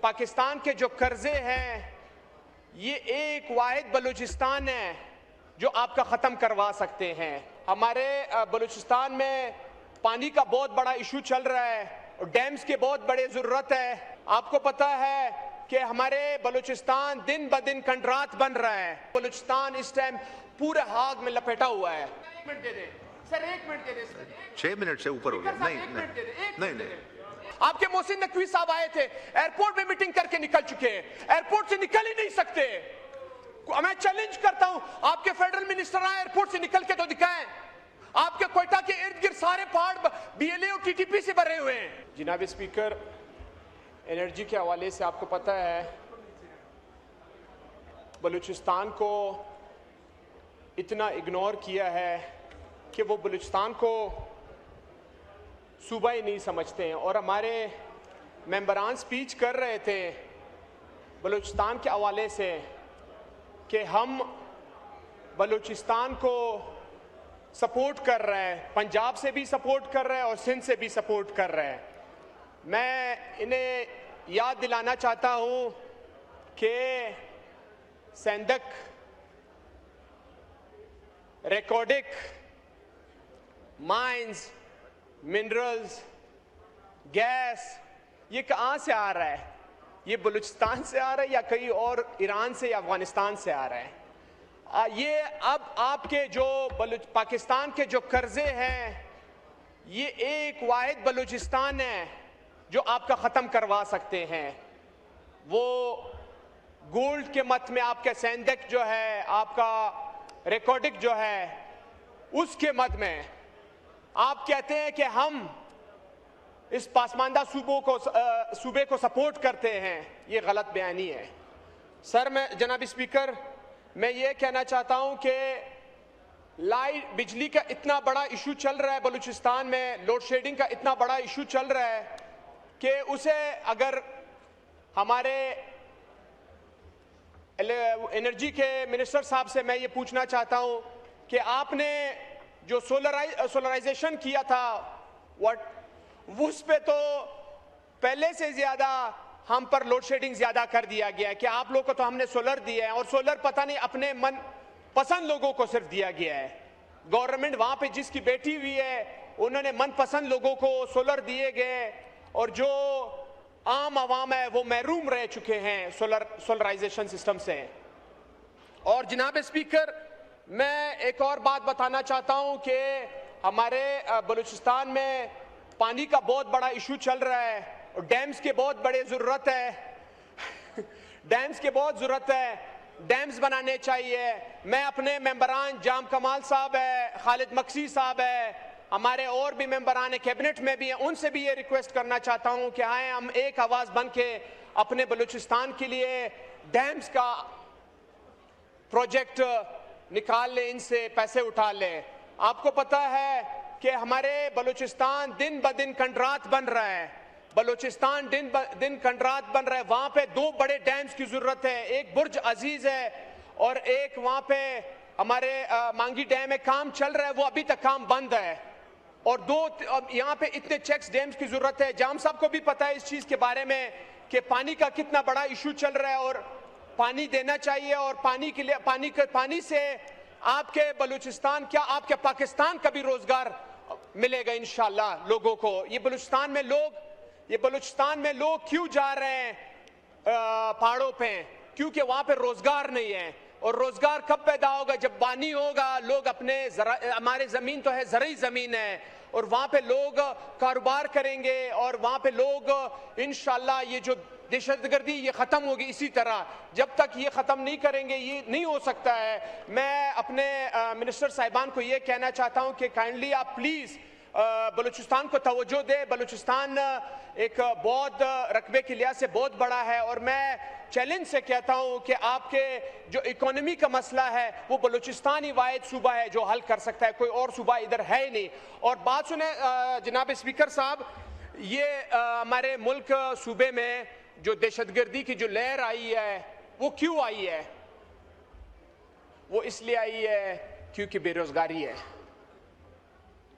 पाकिस्तान के जो कर्जे हैं, ये एक वाहिद बलूचिस्तान है जो आपका ख़त्म करवा सकते हैं। हमारे बलूचिस्तान में पानी का बहुत बड़ा इशू चल रहा है और डैम्स की बहुत बड़ी ज़रूरत है। आपको पता है कि हमारे बलूचिस्तान दिन ब दिन खंडरात बन रहा है। बलूचिस्तान इस टाइम पूरे आग में लपेटा हुआ है। 1 मिनट दे दें सर, 1 मिनट दे दें सर। 6 मिनट से ऊपर हो गया। नहीं, आपके मोहसिन नकवी साहब आए थे, एयरपोर्ट में मीटिंग करके निकल चुके हैं, एयरपोर्ट से निकल ही नहीं सकते। मैं चैलेंज करता हूं, आपके फेडरल मिनिस्टर आए, एयरपोर्ट से निकल के तो दिखाएं। आपके कोयटा के इर्द गिर्द सारे पहाड़ बीएलए और टीटीपी से भरे हुए हैं। जनाब स्पीकर, एनर्जी के हवाले से आपको पता है बलूचिस्तान को इतना इग्नोर किया है कि वो बलूचिस्तान को सूबा ही नहीं समझते हैं। और हमारे मेंबरान स्पीच कर रहे थे बलूचिस्तान के हवाले से कि हम बलूचिस्तान को सपोर्ट कर रहे हैं, पंजाब से भी सपोर्ट कर रहे हैं और सिंध से भी सपोर्ट कर रहे हैं। मैं इन्हें याद दिलाना चाहता हूं कि सेंधक, रिकॉर्डिक, माइंस, मिनरल्स, गैस, ये कहां से आ रहा है? ये बलूचिस्तान से आ रहा है या कहीं और ईरान से या अफगानिस्तान से आ रहा है? ये अब आपके जो पाकिस्तान के जो कर्जे हैं, ये एक वाहिद बलूचिस्तान है जो आपका ख़त्म करवा सकते हैं। वो गोल्ड के मत में आपके सेंधक जो है, आपका रिकॉर्डिक जो है, उसके मत में आप कहते हैं कि हम इस पासमानदा सूबे को सपोर्ट करते हैं। ये गलत बयानी है सर। मैं जनाब स्पीकर, मैं ये कहना चाहता हूं कि लाइट बिजली का इतना बड़ा इशू चल रहा है बलूचिस्तान में, लोड शेडिंग का इतना बड़ा इशू चल रहा है कि उसे अगर हमारे एनर्जी के मिनिस्टर साहब से मैं ये पूछना चाहता हूं कि आपने जो सोलराइजेशन किया था, उस पे तो पहले से ज्यादा हम पर लोड शेडिंग ज्यादा कर दिया गया है कि आप लोगों को तो हमने सोलर दिया है और सोलर पता नहीं अपने मन पसंद लोगों को सिर्फ दिया गया है। गवर्नमेंट वहां पे जिसकी बैठी हुई है, उन्होंने मनपसंद लोगों को सोलर दिए गए और जो आम आवाम है वो महरूम रह चुके हैं सोलराइजेशन सिस्टम से। और जनाब स्पीकर, मैं एक और बात बताना चाहता हूं कि हमारे बलूचिस्तान में पानी का बहुत बड़ा इशू चल रहा है और डैम्स की बहुत बड़ी ज़रूरत है। डैम्स की बहुत ज़रूरत है, डैम्स बनाने चाहिए। मैं अपने मेंबरान जाम कमाल साहब है, खालिद मक्सी साहब है, हमारे और भी मेंबरान कैबिनेट में भी हैं, उनसे भी ये रिक्वेस्ट करना चाहता हूं कि आए हम एक आवाज़ बन के अपने बलूचिस्तान के लिए डैम्स का प्रोजेक्ट निकाल लें, इनसे पैसे उठा लें। आपको पता है कि हमारे बलूचिस्तान दिन ब दिन खंडरात बन रहा है, बलूचिस्तान दिन ब दिन खंडरात बन रहा है। वहां पे 2 बड़े डैम्स की जरूरत है, एक बुर्ज अजीज है और एक वहां पे हमारे मांगी डैम में काम चल रहा है, वो अभी तक काम बंद है। और 2 यहाँ पे इतने चेक्स डैम्स की जरूरत है। जाम साहब को भी पता है इस चीज के बारे में कि पानी का कितना बड़ा इशू चल रहा है और पानी देना चाहिए। और पानी के लिए पानी से आपके बलूचिस्तान क्या आपके पाकिस्तान का भी रोजगार मिलेगा इंशाल्लाह लोगों को। ये बलूचिस्तान में लोग क्यों जा रहे हैं पहाड़ों पे? क्योंकि वहां पे रोजगार नहीं है। और रोजगार कब पैदा होगा? जब पानी होगा। लोग अपने हमारे जमीन तो है, ज़रूरी जमीन है, और वहां पे लोग कारोबार करेंगे और वहां पे लोग इंशाल्लाह ये जो दहशतगर्दी ये खत्म होगी। इसी तरह जब तक ये खत्म नहीं करेंगे ये नहीं हो सकता है। मैं अपने मिनिस्टर साहिबान को ये कहना चाहता हूं कि काइंडली आप प्लीज बलूचिस्तान को तवज्जो दे। बलूचिस्तान एक बहुत रकबे के लिहाज से बहुत बड़ा है और मैं चैलेंज से कहता हूं कि आपके जो इकोनॉमी का मसला है वो बलूचिस्तान ही वाहिद सूबा है जो हल कर सकता है, कोई और सूबा इधर है ही नहीं। और बात सुने जनाब स्पीकर साहब, ये हमारे मुल्क सूबे में जो दहशतगर्दी की जो लहर आई है वो क्यों आई है? वो इसलिए आई है क्योंकि बेरोजगारी है।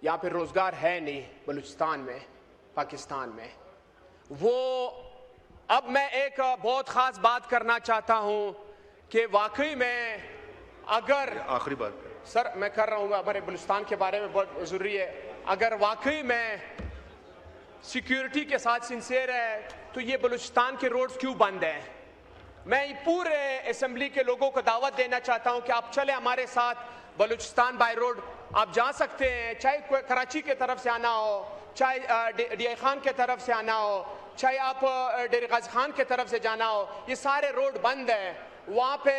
यहाँ पे रोजगार है नहीं बलूचिस्तान में, पाकिस्तान में। वो अब मैं एक बहुत खास बात करना चाहता हूं कि वाकई में अगर आखिरी बात सर मैं कर रहा हूँ हमारे बलूचिस्तान के बारे में बहुत ज़रूरी है, अगर वाकई में सिक्योरिटी के साथ सिंसियर है तो ये बलूचिस्तान के रोड्स क्यों बंद हैं? मैं पूरे असेंबली के लोगों को दावत देना चाहता हूँ कि आप चले हमारे साथ बलूचिस्तान बाय रोड, आप जा सकते हैं, चाहे कराची के तरफ से आना हो, चाहे डीआई खान के तरफ से आना हो, चाहे आप डेर गाजी खान के तरफ से जाना हो, ये सारे रोड बंद है। वहाँ पे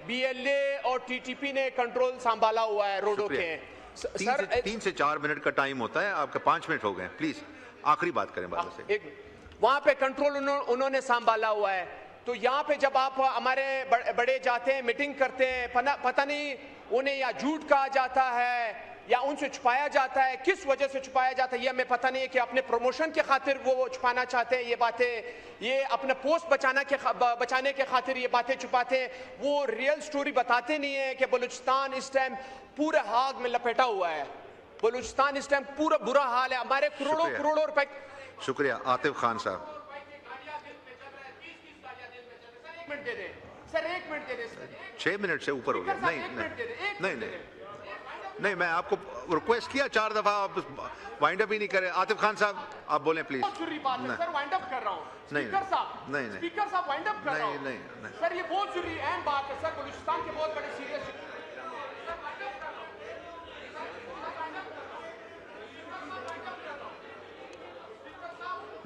बीएलए और टीटीपी ने कंट्रोल संभाला हुआ है रोडों के। सर 3 से 4 मिनट का टाइम होता है, आपके 5 मिनट हो गए, प्लीज आखिरी बात करें बाद से। वहाँ पे कंट्रोल उन्होंने संभाला हुआ है। तो यहाँ पे जब आप हमारे बड़े जाते हैं, मीटिंग करते हैं, पता नहीं उन्हें या झूठ कहा जाता है या उनसे छुपाया जाता है, किस वजह से छुपाया जाता है ये हमें पता नहीं है कि अपने प्रमोशन के खातिर वो छुपाना चाहते हैं ये बातें, ये अपना पोस्ट बचाने के खातिर ये बातें छुपाते हैं, वो रियल स्टोरी बताते नहीं है कि बलूचिस्तान इस टाइम पूरे आग में लपेटा हुआ है। बलूचिस्तान इस टाइम पूरा बुरा हाल है, हमारे करोड़ों रुपए। शुक्रिया आतिफ खान साहब। सर 1 मिनट दे दे। 6 मिनट से ऊपर हो गया। नहीं मैं आपको रिक्वेस्ट किया 4 दफा, आप वाइंड अप ही नहीं करे। आतिफ खान साहब आप बोले प्लीज। सर वाइंड अप कर रहा हूं। स्पीकर साहब वाइंड अप कर रहा हूं। नहीं सर ये बहुत जरूरी अहम बात है सर, बलूचिस्तान के बहुत बड़े सीरियस।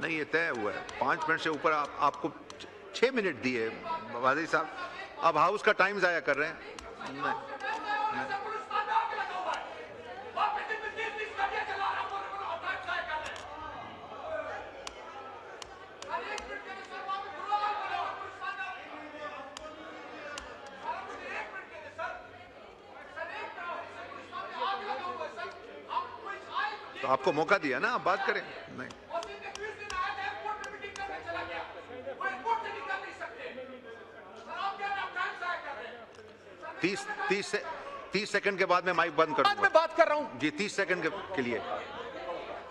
नहीं ये तय हुआ है, 5 मिनट से ऊपर आपको 6 मिनट दिए वाजी साहब, अब हाउस का टाइम जाया कर रहे हैं। नहीं। तो आपको मौका दिया ना, आप बात करें। नहीं 30 सेकंड के बाद मैं माइक बंद करूंगा। मैं बात कर रहा हूं जी 30 सेकंड के लिए।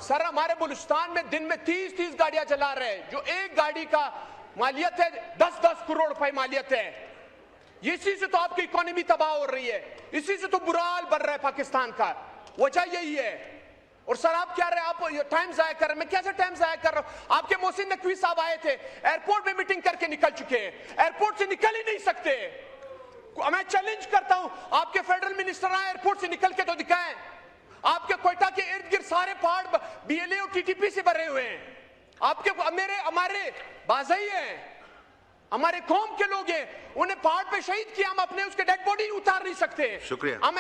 सर हमारे बलूचिस्तान में दिन में 30 गाड़ियां चला रहे हैं, जो एक गाड़ी का मालियत है 10 करोड़ रुपए मालियत है। इसी से तो आपकी इकोनॉमी तबाह हो रही है, इसी से तो बुरा हाल बन रहा है पाकिस्तान का, वजह यही है। और सर आप क्या रहे हैं, आप टाइम जाया कर रहे हैं। मैं कैसे टाइम जाया कर रहा हूं? आपके मोहसिन नकवी साहब आए थे, एयरपोर्ट में मीटिंग करके निकल चुके हैं, एयरपोर्ट से निकल ही नहीं सकते। मैं चैलेंज करता हूं, आपके फेडरल मिनिस्टर आए एयरपोर्ट से निकल के तो दिखाएं। आपके कोयटा के इर्द गिर्द सारे पहाड़ बीएलए और टीटीपी से भरे हुए हैं। आपके हमारे बाज़ई हैं, हमारे कौम के लोग हैं, उन्हें पहाड़ पे शहीद किया, हम अपने उसके डेड बॉडी उतार नहीं सकते। शुक्रिया। हम